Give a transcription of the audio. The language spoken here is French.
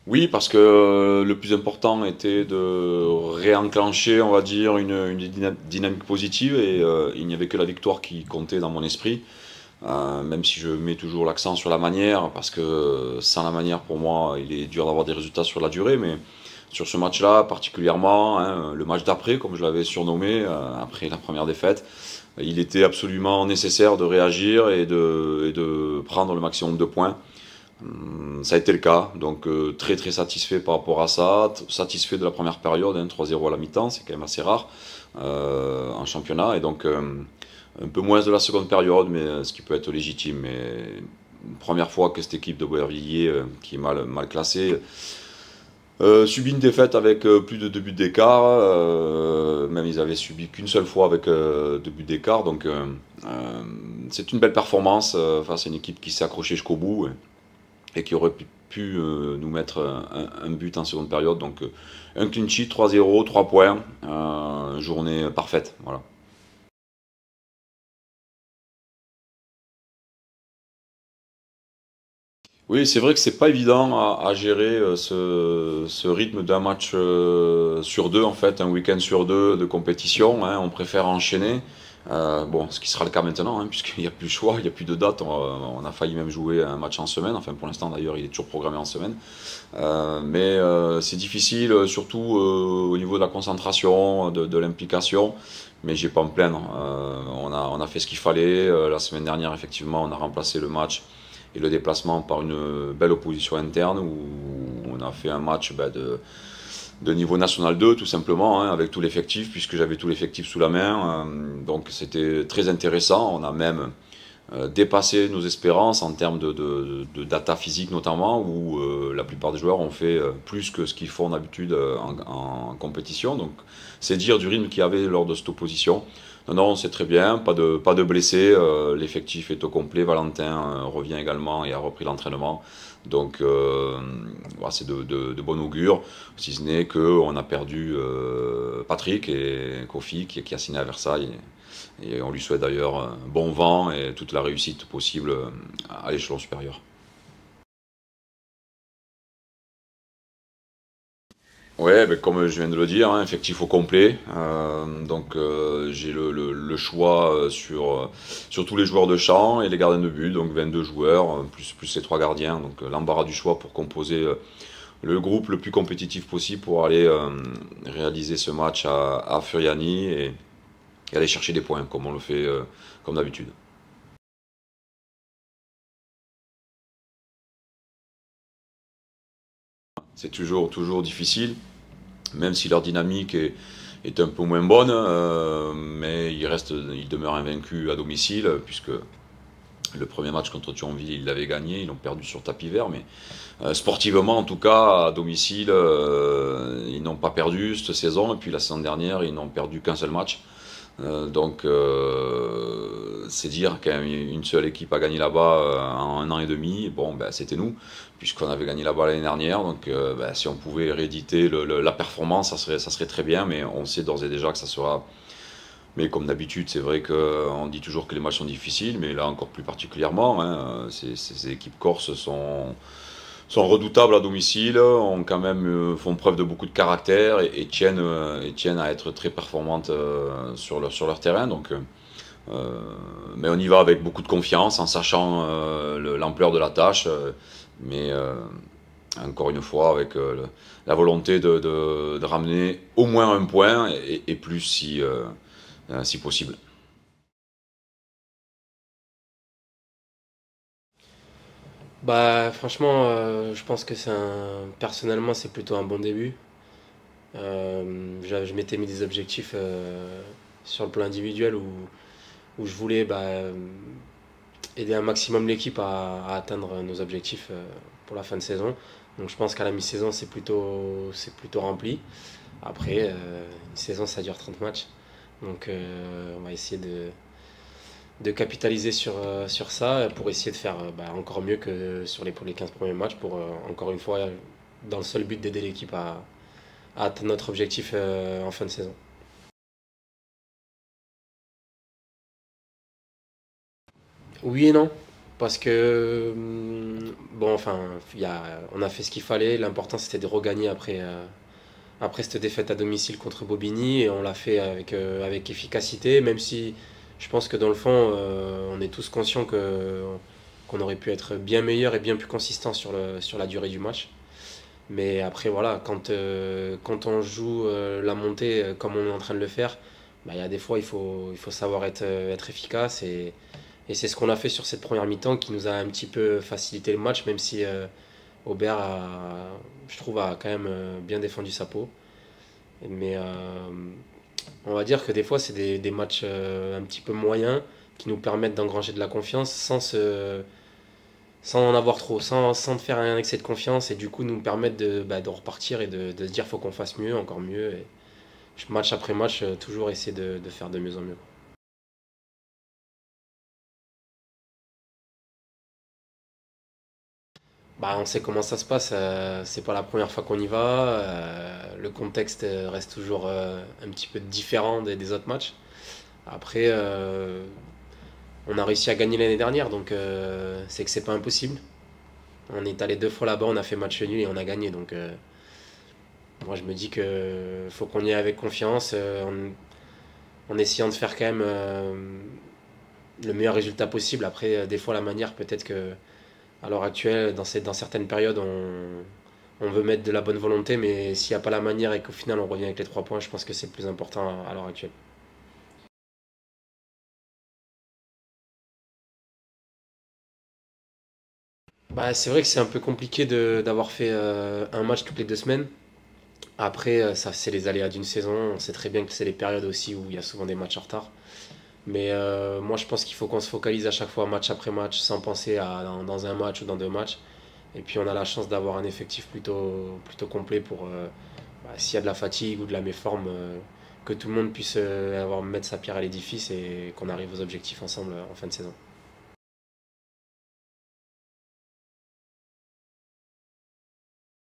Oui, parce que le plus important était de réenclencher, on va dire, une dynamique positive et il n'y avait que la victoire qui comptait dans mon esprit. Même si je mets toujours l'accent sur la manière, parce que sans la manière, pour moi, il est dur d'avoir des résultats sur la durée, mais sur ce match-là, particulièrement, hein, le match d'après, comme je l'avais surnommé, après la première défaite, il était absolument nécessaire de réagir et de prendre le maximum de points. Ça a été le cas, donc très très satisfait par rapport à ça, satisfait de la première période, hein, 3-0 à la mi-temps, c'est quand même assez rare en championnat, et donc un peu moins de la seconde période, mais ce qui peut être légitime. Mais première fois que cette équipe de Boervilliers, qui est mal classée, subit une défaite avec plus de 2 buts d'écart. Même ils avaient subi qu'une seule fois avec 2 buts d'écart. Donc c'est une belle performance face à une équipe qui s'est accrochée jusqu'au bout et qui aurait pu nous mettre un but en seconde période. Donc un clean sheet, 3-0, 3 points, journée parfaite. Voilà. Oui, c'est vrai que c'est pas évident à gérer ce rythme d'un match sur deux, en fait, un week-end sur deux de compétition, hein. On préfère enchaîner. Bon, ce qui sera le cas maintenant, hein, puisqu'il n'y a plus le choix, il n'y a plus de date. On a failli même jouer un match en semaine. Enfin, pour l'instant, d'ailleurs, il est toujours programmé en semaine. Mais c'est difficile, surtout au niveau de la concentration, de l'implication. Mais j'ai pas à me plaindre. On a fait ce qu'il fallait. La semaine dernière, effectivement, on a remplacé le match et le déplacement par une belle opposition interne où on a fait un match de niveau national 2 tout simplement, hein, avec tout l'effectif, puisque j'avais tout l'effectif sous la main. Donc c'était très intéressant. On a même dépassé nos espérances en termes de data physique notamment, où la plupart des joueurs ont fait plus que ce qu'ils font d'habitude en compétition. Donc c'est dire du rythme qu'il y avait lors de cette opposition. Non, non, c'est très bien, pas de blessés, l'effectif est au complet, Valentin revient également et a repris l'entraînement. Donc voilà, c'est de bon augure, si ce n'est qu'on a perdu Patrick et Kofi qui a signé à Versailles. Et on lui souhaite d'ailleurs un bon vent et toute la réussite possible à l'échelon supérieur. Ouais, ben, comme je viens de le dire, hein, effectif au complet. Donc j'ai le choix sur tous les joueurs de champ et les gardiens de but, donc 22 joueurs, plus les 3 gardiens. Donc l'embarras du choix pour composer le groupe le plus compétitif possible pour aller réaliser ce match à Furiani et aller chercher des points, comme on le fait comme d'habitude. C'est toujours difficile, même si leur dynamique est un peu moins bonne, mais ils demeurent invaincus à domicile, puisque le premier match contre Thionville, ils l'avaient gagné, ils l'ont perdu sur tapis vert, mais sportivement, en tout cas, à domicile, ils n'ont pas perdu cette saison, et puis la saison dernière, ils n'ont perdu qu'un seul match. Donc, c'est dire qu'une seule équipe a gagné là-bas en un an et demi. Bon, ben, c'était nous, puisqu'on avait gagné là-bas l'année dernière. Donc, ben, si on pouvait rééditer la performance, ça serait très bien. Mais on sait d'ores et déjà que ça sera. Mais comme d'habitude, c'est vrai qu'on dit toujours que les matchs sont difficiles, mais là encore plus particulièrement, hein. Ces équipes corses sont redoutables à domicile, ont quand même, font preuve de beaucoup de caractère et tiennent à être très performantes sur leur terrain. Donc, mais on y va avec beaucoup de confiance, en sachant l'ampleur de la tâche, mais encore une fois avec la volonté de ramener au moins un point et plus si possible. Bah franchement, je pense que personnellement c'est plutôt un bon début. Je m'étais mis des objectifs sur le plan individuel où je voulais aider un maximum l'équipe à atteindre nos objectifs pour la fin de saison. Donc je pense qu'à la mi-saison c'est plutôt rempli. Après, une saison ça dure 30 matchs. Donc on va essayer de capitaliser sur ça pour essayer de faire encore mieux que pour les 15 premiers matchs pour encore une fois dans le seul but d'aider l'équipe à atteindre notre objectif en fin de saison. Oui et non, parce que bon, enfin, on a fait ce qu'il fallait. L'important, c'était de regagner après cette défaite à domicile contre Bobigny. Et on l'a fait avec efficacité, même si je pense que dans le fond, on est tous conscients qu'on aurait pu être bien meilleur et bien plus consistant sur la durée du match. Mais après, voilà, quand on joue la montée comme on est en train de le faire, bah, il y a des fois, il faut savoir être efficace. Et c'est ce qu'on a fait sur cette première mi-temps qui nous a un petit peu facilité le match, même si Aubert, je trouve, a quand même bien défendu sa peau. Mais on va dire que des fois, c'est des matchs un petit peu moyens qui nous permettent d'engranger de la confiance sans en avoir trop, sans faire un excès de confiance et du coup nous permettre de repartir et de se dire faut qu'on fasse mieux, encore mieux. Et match après match, toujours essayer de faire de mieux en mieux. Bah, on sait comment ça se passe, c'est pas la première fois qu'on y va. Le contexte reste toujours un petit peu différent des autres matchs. Après, on a réussi à gagner l'année dernière, donc c'est que c'est pas impossible. On est allé 2 fois là-bas, on a fait match nul et on a gagné. Donc moi je me dis que faut qu'on y aille avec confiance, en essayant de faire quand même le meilleur résultat possible. Après, des fois la manière, peut-être que à l'heure actuelle, dans certaines périodes, on veut mettre de la bonne volonté, mais s'il n'y a pas la manière et qu'au final on revient avec les 3 points, je pense que c'est le plus important à l'heure actuelle. Bah, c'est vrai que c'est un peu compliqué d'avoir fait un match toutes les 2 semaines. Après, ça, c'est les aléas d'une saison. On sait très bien que c'est les périodes aussi où il y a souvent des matchs en retard. Mais moi, je pense qu'il faut qu'on se focalise à chaque fois, match après match, sans penser dans un match ou dans 2 matchs. Et puis, on a la chance d'avoir un effectif plutôt complet pour, s'il y a de la fatigue ou de la méforme, que tout le monde puisse mettre sa pierre à l'édifice et qu'on arrive aux objectifs ensemble en fin de saison.